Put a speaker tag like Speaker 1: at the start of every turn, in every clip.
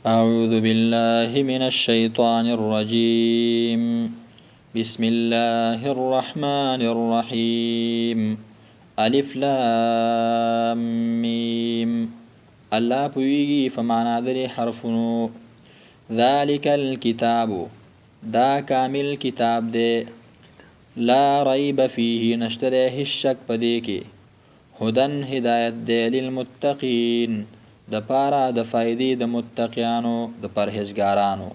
Speaker 1: أعوذ بالله من الشيطان الرجيم. بسم الله الرحمن الرحيم. ألف لام ميم. الله پویږي فمانا درې حرفونو. ذلك الكتاب، دا کامل کتاب دی. لا ريب فيه، نشتره هیڅ شک پدې کې. هدن هدایت دی للمتقین، د پاره د فائدې د متقیانو د پرهیزګارانو.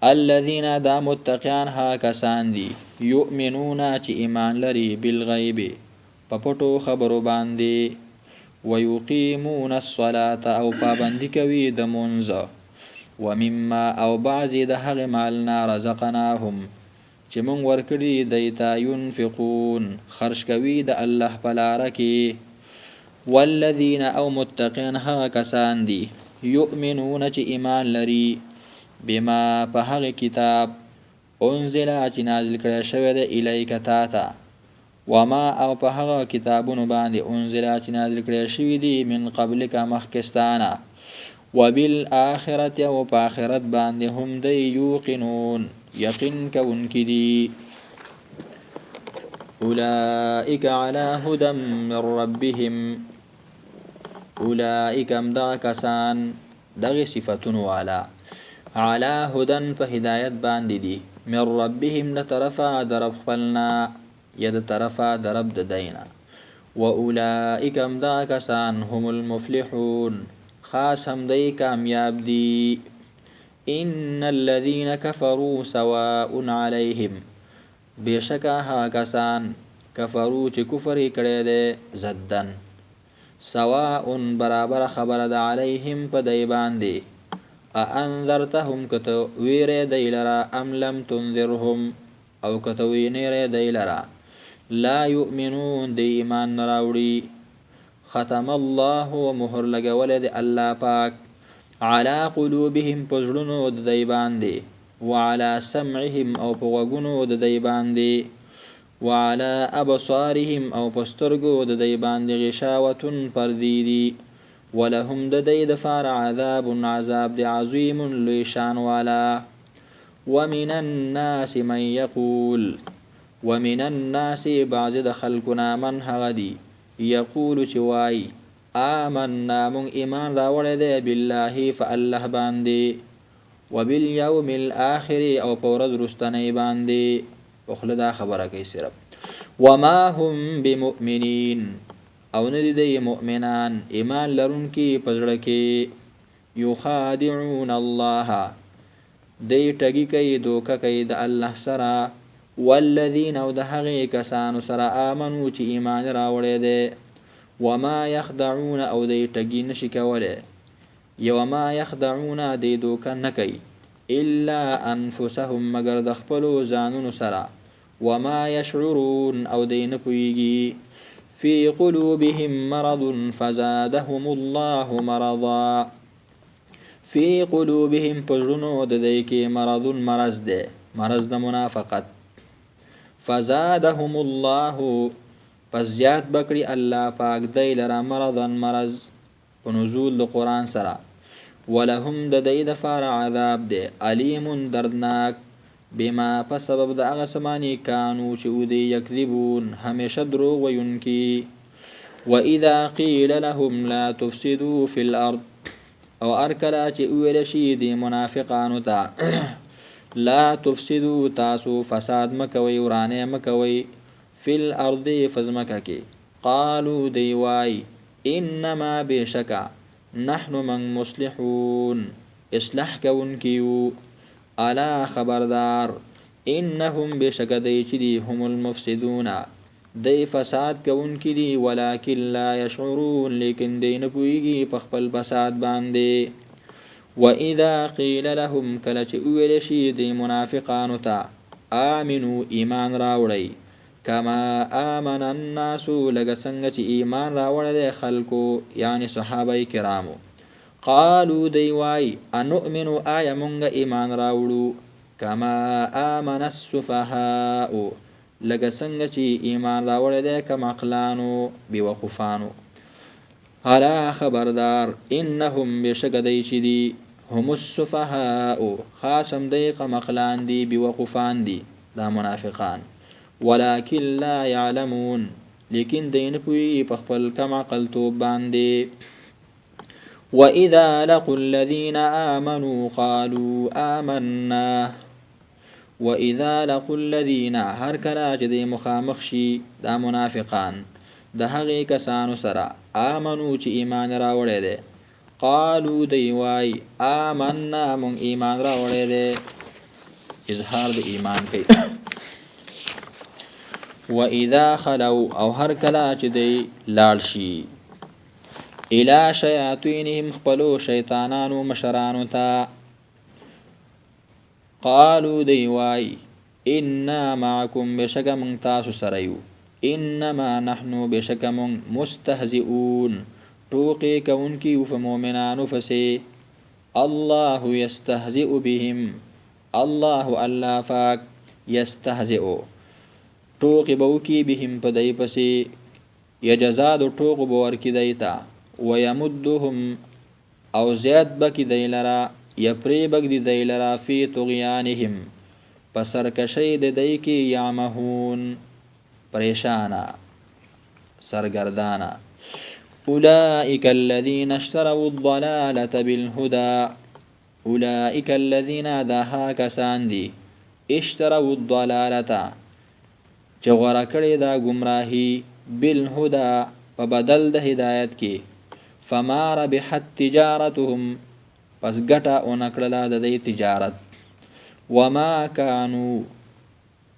Speaker 1: الذين، دا متقیان ها کسان دي، یؤمنون چې ایمان لري، بالغیب په پټو خبرو باندې، ويقيمون الصلاة او پابندي کوي د مونځ، ومما او بعضې د هغې مالنا رزقناهم چې مونږ ورکړي دیتا، ينفقون خرج کوي د الله په لاره کې. والذین او متقین هغه کسان دي، یؤمنون چې ایمان لري، بما په هغه کتاب، انزل چې نازل کړی شوی دی، الیک تا ته، وما او په هغه کتابونو باندې، انزل چې نازل کړی شوي دي، من قبلک مخکستانه، وبالآخرة او په آخرت باندې، هم دی یوقنون یقین کوونکي دي. اولئک علی هدى من ربهم، اولئک امدا کسان، دغه صفتون والا، علی هدن په هدایت باندې دي، من ربهم د طرفه د رب خپلنا، یا د طرفه د رب د دینا. و اولئک امدا کسان، هم المفلحون خاص هم دی کامیاب دي. ان الذين كفروا سواء عليهم، بشکا ها کسان، کفرو چې کفر کړی دی، زدن سواء برابر خبر د علیهم په دی باندې، انذرتهم کته ویره دی لرا، ام لم تنذرهم او کته وینره دی لرا، لا یؤمنون دی ایمان نراوړي. ختم الله و مهر لګول دی الله پاک، علی قلوبهم پزړونو د دی باندې، وعلى سمعهم او په غوږونو د دی باندې، وعلى ابصارهم او پسترګو د دی باندې، غشاوتن پردیدی، ولهم د دی د فار عذاب، عذاب دی عظیم لوی شان والا. ومن الناس من یقول، ومن الناس بعض د خلقنا، من هغه دی، یقول چې وای، آمنا مون ایمان راوړی دی، بالله فالله باندې، وبالیوم الاخر او په ورځ رستنی باندې، وخله دا خبره کوي صرف. وما هم بمؤمنین، او ندی دی مؤمنان، ایمان لرونکي په زړه کې، یخادعون الله، دی ټګي کوي دوکه کوي د الله سره، والذین او د هغې کسانو سره، آمنو چې ایمان راوړی دی، وما یخدعون او دی ټګي نشي کولی، وما یخدعون دی دوکه نه کوي، الا انفسهم مگر د خپلو ځانونو سره، وما یشعرون او دی نه پوهیږي، فی قلوبهم مرض فزادهم الله مرضا، فی قلوبهم پزړونو د دی کې، مرض مرض دی، مرض د منافقت، فزادهم الله پس زیات بکړي الله پاک دی لرا، مرضا مرض په نزول د قرآن سره، ولهم د دی د فار عذاب دی، علیم دردناک، بما په سبب د هغه سمانی، کانو چې ودی، یکذبون همیشه دروغ ویونکي. واذا قیل لهم لا تفسدوا فی الارض، او ارکلا چې ویل شي دی منافقانو ته، لا تفسدوا تاسو فساد مکوي، ورانه مکوي، فی الارض فزمکه کې، قالو دی وای، انما بشکا، نحن من مصلحون اصلاح کوونکیو، الا خبردار، انهم بشک دی چې دی، هم المفسدون دی فساد کوونکي دي، ولکن لا یشعرون لیکن دی نه پوهیږي په خپل فساد باندې. واذا قیل لهم کله چې وویل شي دی منافقانو ته، آمنو ایمان راوړئ، کما آمن الناس لکه څنګه چې ایمان راوړی دی خلکو، یعنی صحابه کرامو، قالو دی وای، انؤمنو آیا مونږ ایمان راوړو، کما آمن السفهاء لکه څنګه چې ایمان راوړی دی کم عقلانو بیوقوفانو. الا خبردار، انهم بشک دی چې دی، هم السفهاء خاصم دی قمقلان دی بوقفان دی دا منافقان ولكن لا يعلمون لیکن دین پوی په خپل کم عقل توب باندې وإذا لقوا الذين آمنوا قالوا آمنا وإذا لقوا الذين هر کله چې د مخامخ شي دا منافقان د هغې کسانو سره آمنو چې ایمان راوړی دی قالو دی وای آمنا مونږ ایمان راوړی دی اظهار د ایمان کوي وإذا خلوا او هر کله چې دی لاړ شي الى شیاطینهم خپلو شیطانانو مشرانو ته قالو دی وای انا معکم بشک من تاسو سره یو انما نحنو بشک من مستهزئون ټوقې کوونکي و په مؤمنانو پسې الله یستهزئ بهم الله پاک یستهزئ ټوقې به وکړي بهم په دی پسې یجزا د ټوقو به ورکړي دی ته ويمدهم او زیاد بکی دی لرا یپری بگدی دی لرا فی طغیانهم پسرکشی دی کی یعمهون پریشانا سرگردانا اولئک الذین اشتروا الضلالة بالهدى اولئک الذین داها کسان دی اشتروا الضلالة چه غره کړی دا گمراهی بالهدى په بدل د هدایت کې فما ربحت تجارتهم پس ګټه اونکړله د دې تجارت وما كانوا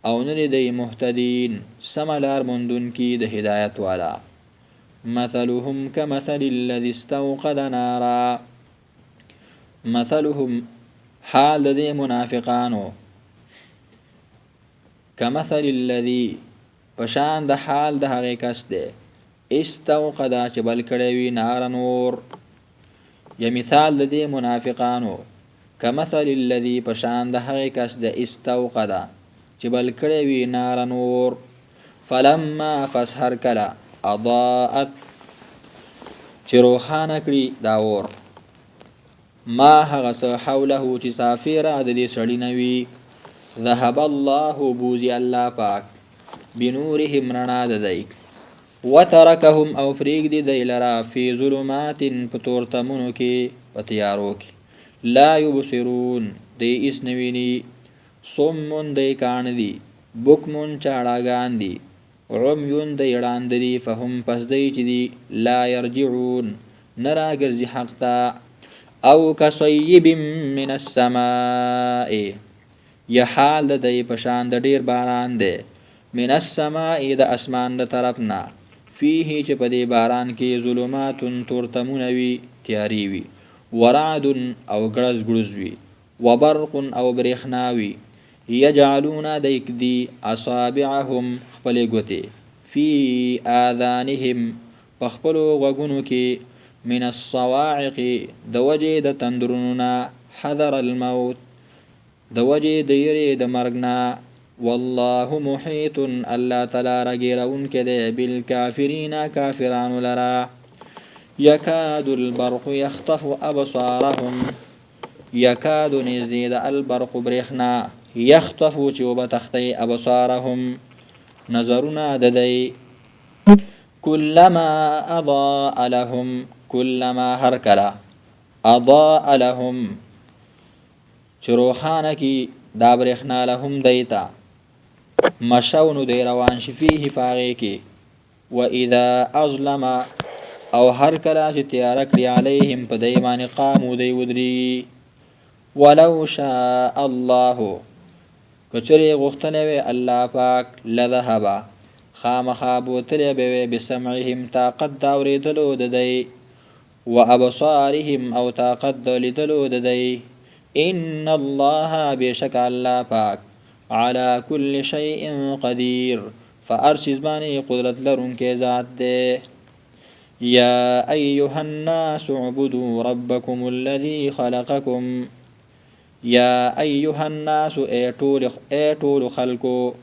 Speaker 1: او نه دی مهتدین سملار مندون کی د هدایت والا مثلهم كمثل الذي استوقد نارا مثلهم حال د منافقانو كمثل الذي پشان د حال د هغه کس دی استوقدا چې بل کړی وي نار نور یا مثال د دې منافقانو کمثل الذي پشان د هغې کس د استوقدا چې بل کړی وي نار نور فلما فسهر کله اضاءت چې روښانه کړي دا اور ما هغه څه حوله چې سافیره د دې سړي نه وي ذهب الله بوزي الله پاک بنورهم رڼا د دی وترکهم او فریق دی دی لرا فی ظلمات پتورتمونو کې پتیارو کې لا یبصرون دی اس نوینی صمون دی کان دی بکمون چاړاګان دی عمیون دی اړاند دی فهم پس دی چې دی لا یرجعون نرا ګرځي حق تا او کصیب من السماء یا حال د دی پشان د ډیر باران دی من السماء د اسمان د طرفنا فيه چې په دې باران کې ظلمات تورتمونه وي تیاری وي ورعد او ګړز ګړز وي وبرق او برېښنا وي یجعلون دیکدي اصابعهم خپلې ګوتې فی آذانهم په خپلو غوږونو کې من الصواعق د وجې د تندرونو نه حذر الموت د وجې د یرې د مرګ نه والله محیط الله تعالی رګیرون کده بالکافرین کافرانو لرا یکاد البرق یخطف ابصارهم یکاد نزدید البرق برېښنا یخطف چې وبتختی ابصارهم نظرنا ددی کلما اضاء لهم کلما هرکلا اضاء لهم چې روښانه کی دا برېښنا لهم دیتا مشونو دی روان شي فيه فاغې کې واذا اظلم او هر کله چې تیاره کړي علیهم په دی باندې قامو دی ودرېږي ولو شاء الله کچرې غوښتنه وي الله پاک لذهب خامخا بوتلی به وي بسمعهم طاقت د اورېدلو د دی وابصارهم او طاقت د لیدلو د دی ان الله بشک الله پاک على كل شيء قدير فارشز بانی قدرت لرونکي ذات دے يا ايها الناس اعبدوا ربكم الذي خلقكم يا ايها الناس ايتول خلقو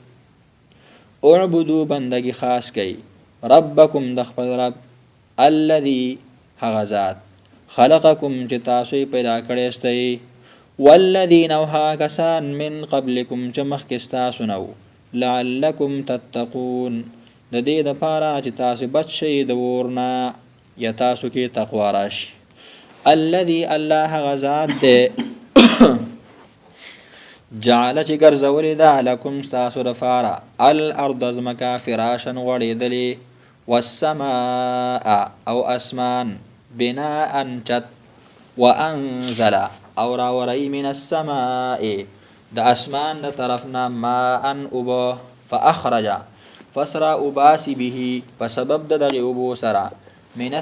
Speaker 1: اعبدوا بندگی خاص کی ربكم دخل رب الذي هغذات خلقکم چې تاسو پیدا کړی استئ والذین او ها کسان من قبلکم چې مخکې ستاسو نو لعلکم تتقون د دې دپاره چې تاسو بچ شئ د اور نه یا تاسو کې تقوا راشي الذي الله غزاد دې جعل چې ګرځولې ده لکم ستاسو دپاره الارض ځمکه فراشا غوړېدلې والسماء او اسمان بناء چت وانزل او راوري من السماء د اسمان د طرفنا ماء اوبه فاخرج فسرا اباسي به فسبب دغه اوبو سرا من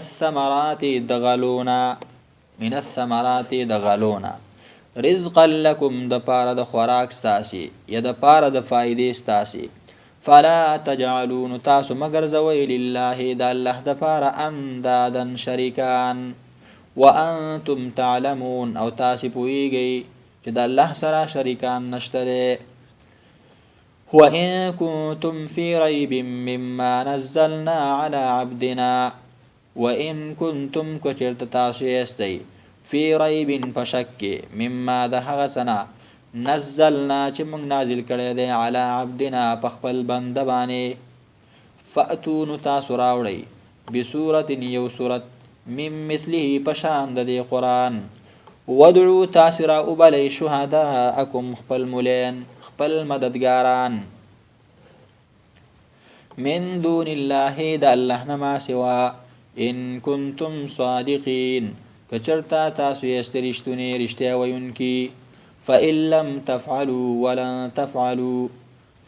Speaker 1: الثمرات دغلونا رزقا لكم د پاره د خوراک ستاسي یا د پاره د فائدې ستاسي فلا تجعلون تاسو مگر زوی لله د الله د پاره اندادا شریکان وانتم تعلمون او تاسو پوهیږئ چې د الله سره شریکان نشته وإن كنتم في ريب مما نزلنا على عبدنا وإن كنتم كثرت تاسو استي في ريب فشك مما دهغ سنا نزلنا چې موږ نازل کړی دی على عبدنا په خپل بنده باندې فأتون تاسو راوړئ بسورة یو سورت من مثله پشان د دې قرآن ودعو تاسو را وبلئ شهداءکم خپل مولین خپل مددګاران من دون الله د الله نه ما سوا ان کنتم صادقین کچرتا تاسو یې رښتونی رښتیا ویونکي فإن لم تفعلوا ولن تفعلوا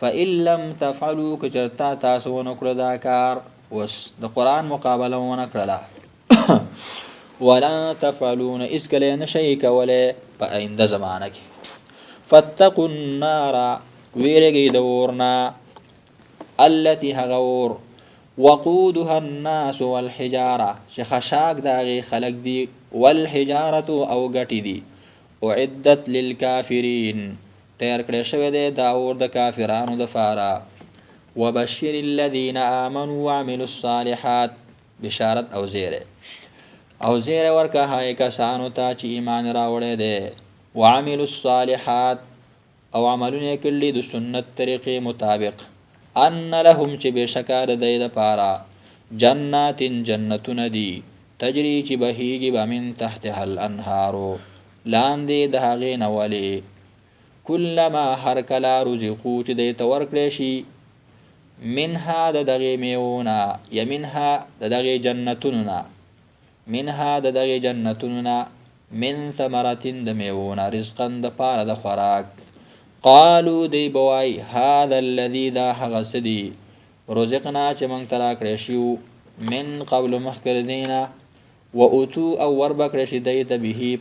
Speaker 1: فإن لم تفعلوا کچرتا تاسو ونه کړل دا کار اوس د قرآن مقابله ونه کړله ولن تفعلون اسکلی نشئ کولی په آینده زمانه کې فاتقوا النار ویرګئ د اورنا التي هغه اور وقودها الناس والحجاره چې خشاک د هغې خلک دي والحجارة او ګټې دي اعدت للکافرین تیار کړی شوی دی دا اور د کافرانو دپاره وبشر الذین آمنوا وعملوا الصالحات بشارت او زیری او زیر ورکه هغه کسانو ته چې ایمان راوړی دی وعملوا الصالحات او عملونه کړي د سنت طریقې مطابق ان لهم چې بشکا د دوی دپاره جنات جنتونه دي تجري چې بهیږي به من تحتها الانهارو لاندې د هغې نه ولې کلما هر کله رزقو چې دوی ته ورکړی شي منها د دغې میوونه یا منها د دغې جنتونو نه منها د دغې جنتونو نه من ثمرتین د میوونه رزقا د پاره د خوراک قالو دی بوای هذا الذي دا هغه څه دي رزقنا چې موږ ته راکړی شي من قبل مخکې دینا واتو او وربکړی شي دی ته به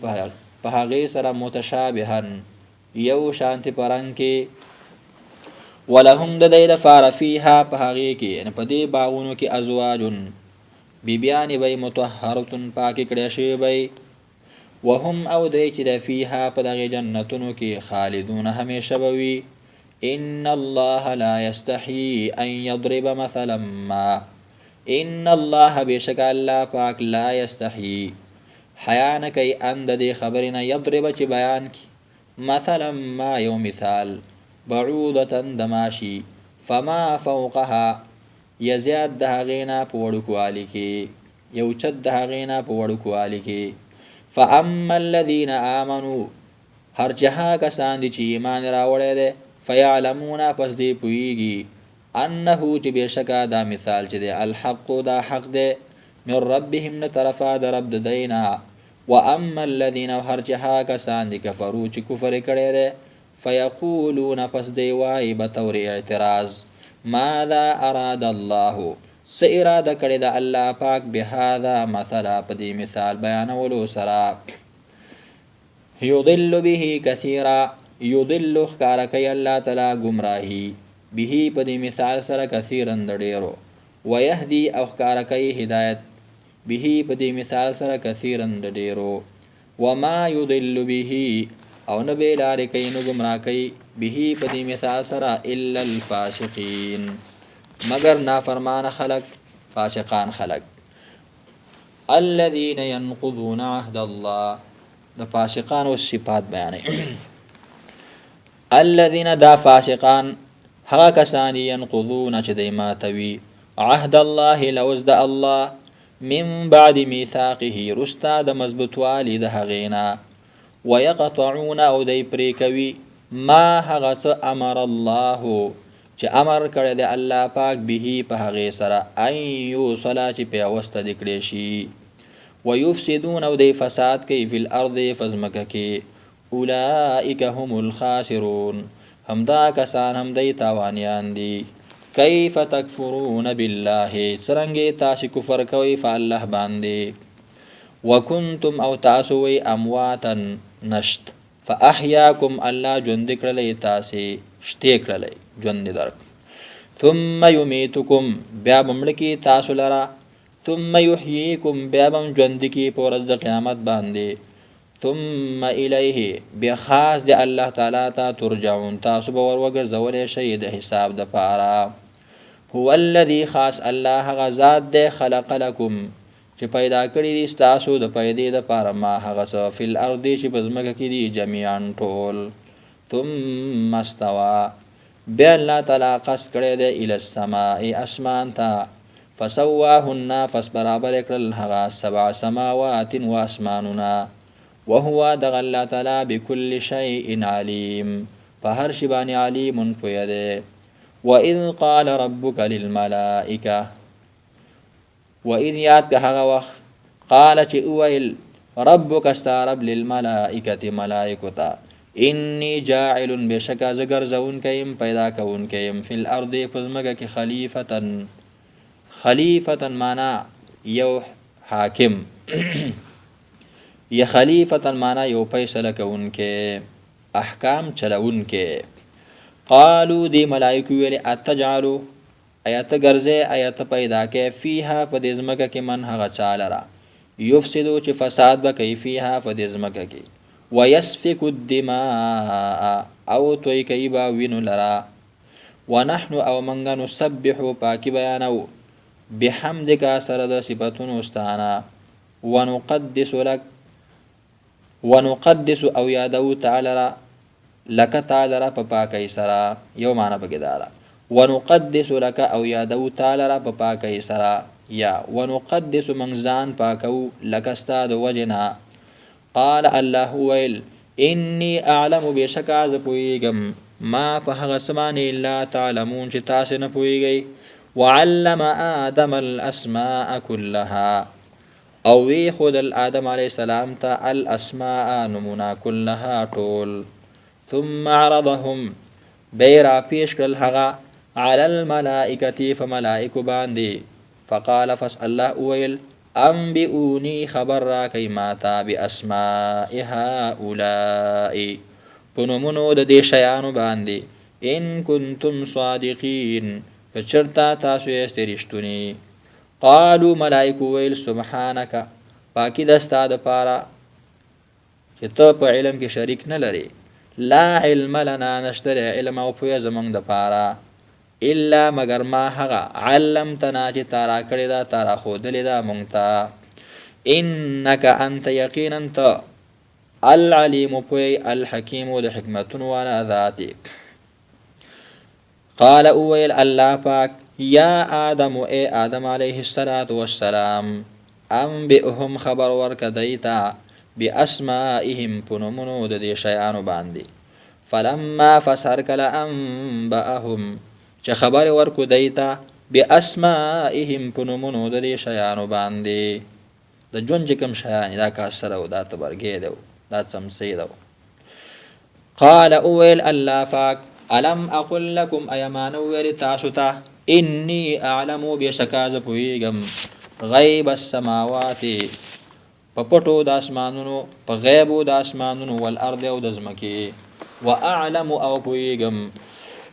Speaker 1: په هغې سره متشابها یو شانتي په رنګ کې ولهم د دی لپاره فیها په هغې کې یعنې په دې باغونو کې ازواجن بیبیانې به مطهرتن پاکې کړی شوې به وهم او دی چې د فیها په دغې جنتونو کې خالدون همیشه به وي ان الله لا یستحیي ان یضرب مثلا ما ان الله بشک الله پاک لا یستحیي حیا نه کوي ان د دې خبرې نه یضرب چې بیان کړي مثلا ما یو مثال بعودة د ماشي فما فوقها یزیاد د هغې نه په وړوکوالي کې یو چت د هغې نه په وړوکوالي کې فاما الذين آمنوا هر جها کسان دي چې ایمان راوړی دی فیعلمون پس دی پوهیږي انه چې بېشکه دا مثال چې دی الحق دا حق دی من ربهم نه طرفه د رب د دی نه واما الذين هر جها کسان دي کفرو چې کفر کړی دی فیقولون پس دی وایي بطور اعتراض ماذا اراد الله څه اراده کړې ده الله پاک بهذا مثلا په دې مثال بیانولو سره یضل به کثیرا یضل ښکاره کوي الله تعالی ګمراهي به په دې مثال سره کثیرا د ډېرو ویهدي او ښکاره کوي هدایت به په دې مثال سره کثیرا د ډېرو وما یضل به او نه بې لارې کوي نو ګمراه کوي به په دې مثال سره الا الفاسقین مگر نافرمان خلق فاسقان خلق الذين ينقضون عهد الله د فاسقان او صفات بیانې الذين دا فاسقان هغه کسان ينقضون چې دی ماتوي عهد الله لوز د الله من بعد ميثاقه رستا د مضبوطوالي د هغینا ويقطعون او دی پرې کوي ما هغه څه امر الله چې امر کړی دی الله پاک به په هغې سره ان یوصل چې پیوسته د کړی شي ويفسدون او دی فساد کوي فی الارض فزمکه کې اولئک هم الخاسرون همدا کسان هم دی تاوانیان دي کیف تکفرون بالله څرنګې تاسې کفر کوئ په الله باندې وکنتم او تاسو وی امواتا نشت فاحیاکم الله ژوند کړلی تاسې شتې کړلی ژوند درک ثم یمیتکم بیا به مړه کي تاسو لره ثم یحییکم بیا به ژوند کي په ورځ د قیامت باندې ثم الیه بیا خاص د الله تعالی ته ترجعون تاسو به ور وګرځولی شئ د حساب دپاره هو الذي خاص الله هغه ذات دی خلق لکم چې پیدا کړي دي ستاسو د پیدې دپاره ما هغه څه فی الارض چې په ځمکه کې دي جمیعا ټول ثم استوى بیا الله تعالی قصد کړی دی الی السماء اسمان ته فسواهن پس برابر کړل هغه 7 سماوات و اسمانونه وهو دغ الله تعالی بكل شیء علیم په هر شي باندې علیم پوهه دی وإذ قال ربك للملائكة وإذ یاد که هغه وخت قال چې اویل ربک استا رب للملائکة ملائکو ته انی جاعل بشکا زه ګرځونکی پیدا کوونکی یم فی الارض په ځمکه کې خلیفة معنا یو حاکم یا خلیفة معنا یو فیصله کوونکی احکام چلوونکی قالو دی ملائکو ویلی اتجعلو ایت ګرځې ایت پیدا کې فیها په دې ځمکه کې من هغه چا لره یفسدو چې فساد به کوي فیها په دې ځمکه کې ویسفک الدماء او توی کوي به وینو لره ونحن او منګه نسبحو پاکي بیانو بحمدک سره د صفتونو ستانه ونقدس او یادو تعالی لک تعالی را په پاکۍ سره یو معنی پکې دا ونقدس لك او یادو تعالی را په پاکۍ سره یا ونقدس منځان پاکو لک استاد وجنا قال الله ویل انی اعلم بشکا ز پویګم ما په هغه سمانه لا تعلمون چې تاسو نه پویږئ وعلم آدم الاسماء كلها او وی خود الادم علیه السلام ته الاسماء نمونه كلها طول ثم عرضهم بیرا پیش کړل هغه على الملائکة فملائکو باندې فقال فسأل الله ویل انبئونی خبر را کئی ماتا باسماء هؤلاء پنومنو د دې شیانو باندې ان کنتم صادقین کچرتا تاسو یې رښتونی قالوا ملائکو ویل سبحانك پاکی دستا د پاره چې ته په علم کې شریک نه لري لا علم لنا نشتر علم او پویا زمونږ د پاره الا مگر ما هغه علمتنا چې تارا کړی دا تارا خودلې دا مونږ ته انک انت یقینا ته العلیم پوی الحکیم د حکمتونو والا ذات قال اویل الله پاک یا آدم اے آدم علیه السلام انبئهم خبر ورک دیتا باسمائهم پنومنو د دې شیانو باندې فلما فسر کله انبأهم چې خبر ورکو دیتا باسمائهم پنومنو د دې شیانو باندې د ژوند چې کوم شیان دا کاسره او دا تبرګې ده دا څمڅې ده قال اویل الله پاک الم اقل لكم ايمان ور تاسو ته انی اعلم بشکاز پویګم غیب السماوات په پټو د اسمانونو په غیبو د اسمانونو والارض او د ځمکې واعلم او پویګم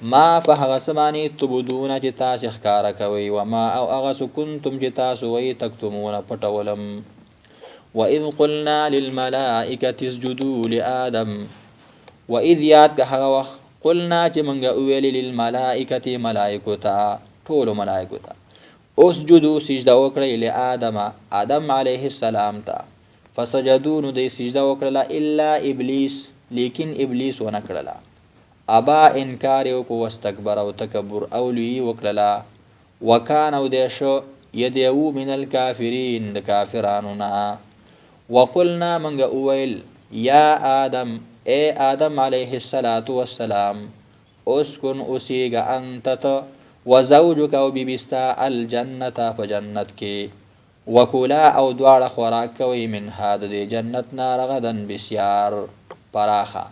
Speaker 1: ما په هغه سمانی تبدون چې تاسو ښکارا کوي و ما او هغه کنتم چې تاسو وی تکتمون پټولم واذ قلنا للملائکه اسجدوا لآدم واذ یاد که هغه وخت قلنا چې منګه ویل للملائکه ملائکه ته ټول ملائکه ته اسجدو سجده وکړئ لآدم آدم علیه السلام ته فسجدو نو دی سجده وکړله الا ابلیس لیکن ابلیس ونه کړله ابا انکار وکړو واستکبر او تکبر او لوی وکړله وکان او دی شو یدعو من الکافرین د کافرانو نه وقلنا منګه اویل یا آدم اے آدم علیه السلام اسکن اسیگا انتت وزوجک او بیبستا الجنت په جنت کې وکولا او دواړه خوراک کوي من هاد د جنت نه رغدن بسیار پراخه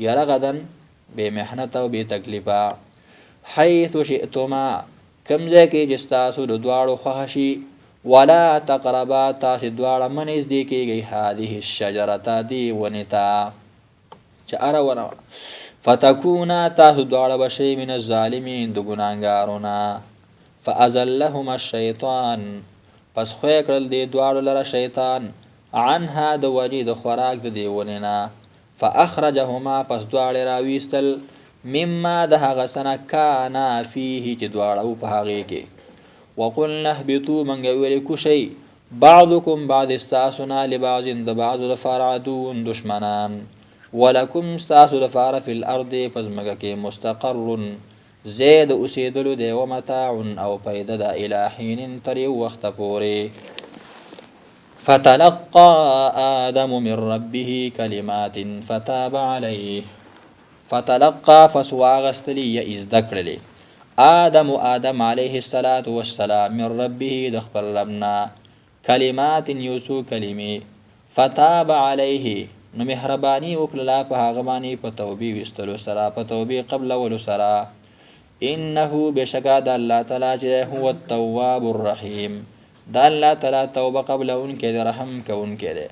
Speaker 1: یا رغدن بے محنت او بے تکلیفا حیث شئتما کم ځای کې چې ستاسو د دواړو خوښه شي ولا تقربا تاسې دواړه مه نږدې کېږئ هذه الشجرة دې ونې ته چې هره ونه فتکونا تاسو دواړه به شئ من الظالمین د ګناهګارو نه فازلهما الشیطان پس خوی کړل دې دواړو لره شیطان عنها د وجې د خوراک د دې ونې نه فاخرجهما پس دواړې راویستل مما د هغه څه نه کانا فیه چې دواړه و په هغې کې وقلنا اهبطوا منګه ویلې کوشئ بعضکم بعض ستاسو نه لبعض د بعضو لپاره عدو دشمنان ولکم ستاسو لپاره فی الارض په ځمکه کې مستقر ځای د اوسېدلو دی ومتاع او پیده ده الی حین تر یو وخته پورې فتلقى آدم من ربه کلمات فتاب علیه فتلقى فسواغستلی یا ازده کړلې آدم علیه السلام من ربه د خپل ربنا کلمات یوسو کلمې فتاب علیه نو مهربانی وکړه په هغه باندې په توبې وستلو سره په توبې قبل ولو سره انه بشکا د الله تعالی چې هو التواب الرحیم د الله تعالی توبه قبل انکه د رحم کوونکې ده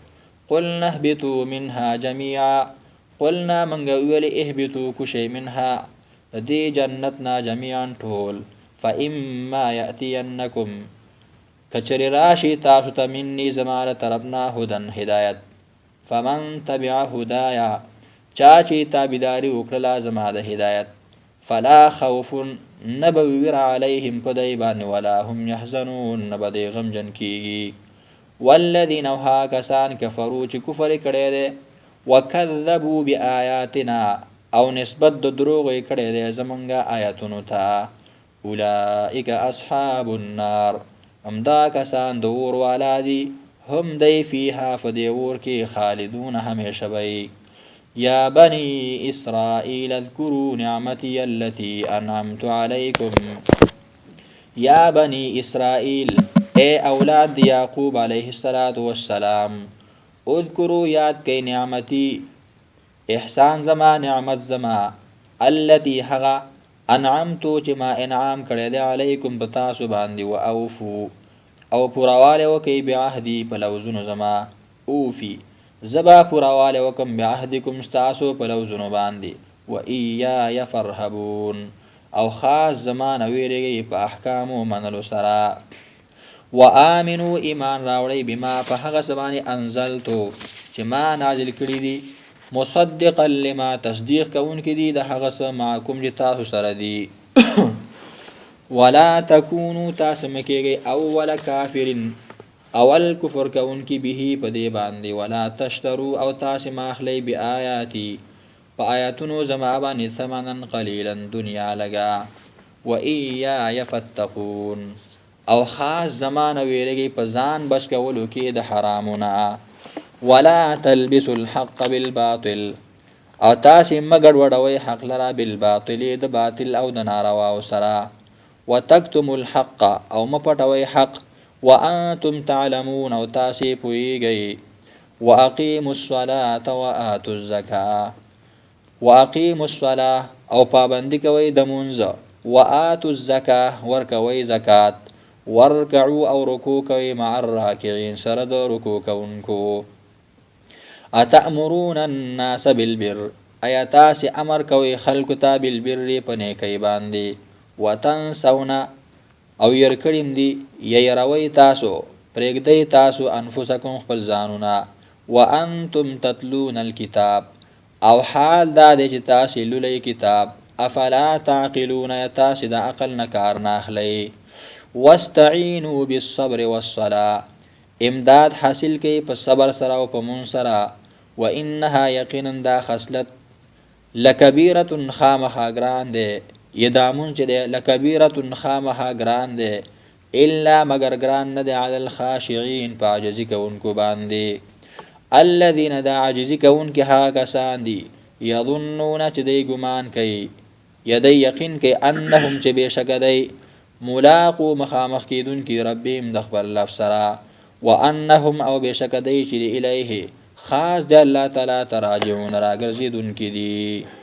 Speaker 1: قلنا اهبطوا منها جميعا قلنا منګه ویل اهبطوا کوشئ منها دې جنتنا جميعا ټول فاما یاتینکم کچری راشي تاسو ته مني زماره طرفنا هدن هدایت فمن تبع هدایا چا چې تابعداري وکړه زما د هدایت فلا خوف نبویر علیهم پدای باندې ولا هم يحزنون نبدی غمجن کیږي والذین ها کسان کفروا چې کفر کړي دي وکذبوا بآیاتنا او نسبت د دروغ کړي دي زمونږه آیاتونو ته اولئک اصحاب النار امدا کسان د اور والا دي هم دی فیها فدی اور کې خالدون همیشه وي یا بنی اسرائیل اذکروا نعمتی التي انعمت علیکم یا بنی اسرائیل اے اولاد یعقوب علیه السلام اذکروا یاد کئی نعمتی احسان زما نعمت زما التي هغه انعمتو چې ما انعام کړی دی علیکم په تاسو باندې و اوفو او پوراواله وکي بعهدی په لوزونو زما اوفي زبا پوراواله وکم بعهدکم استاسو په لوزونو باندې و ایا فرهبون او خاص زمان ویریږي په احکامو منلو سره و امنو ایمان راوړی بما په هغه سبانی انزلتو چې ما نازل کړی دي مصدقا لما تصدیق کوونکې دي د هغه سره معکم چې تاسو سره دي ولا تکونو تاسو مکیږي اول کافرین اول کفر کوونکی به په دې باندې ولا تشترو او تاسو ماخلی بی آیاتی په آیاتونو زما باندې ثمنن قلیلا دنیا لگا و ایا فتقون او خاص زمانه ویریږي په ځان بچ کولو کې د حرامونه ولا تلبسوا الحق بالباطل او تاسو مګړ وډوي حق لرا بالباطل د باطل او د ناروا سره وتكتموا الحق او مپټوي حق وانتم تعلمون او تاسو پويږئ واقيموا الصلاه واتوا الزکاه واقيموا الصلاه او پابندي کوي د مونږ واتوا الزکاه ورکوي زکات ورکعوا او رکوع کوي مع الراکعين سره د رکوع کوونکو اتأمرون الناس بالبر ایاتاس امر کوي خلق ته بالبر پنه کوي باندې وتنسون او يرکړم دي يروي تاسو پرېږدئ تاسو انفسکم خپل ځانونه وانتم تتلون الكتاب او حال دا دی چې تاسو لولئ کتاب افلا تعقلون تاسو د عقل نه کار نه اخلئ واستعینوا بالصبر والصلاة امداد حاصل کی په صبر سره او په مون سره وانها یقینا دا خصلت لکبیرة خامخا ګران دی یدامون چې دی لکبیرة خامخا ګران دی الا مگر ګران نه دی علی الخاشعین په عاجزي کوونکو باندې الذين دا عاجزي کوونکي هغه کسان دي یظنون چې دی ګمان کوي یدی یقین کوي انهم چې بېشکه دی ملاقو مخامخ کیدونکي ربهم د خپل رب سره وانهم او بېشکه دی چې الیه خاص د الله تعالی ته راجعون راګرځېدونکي دي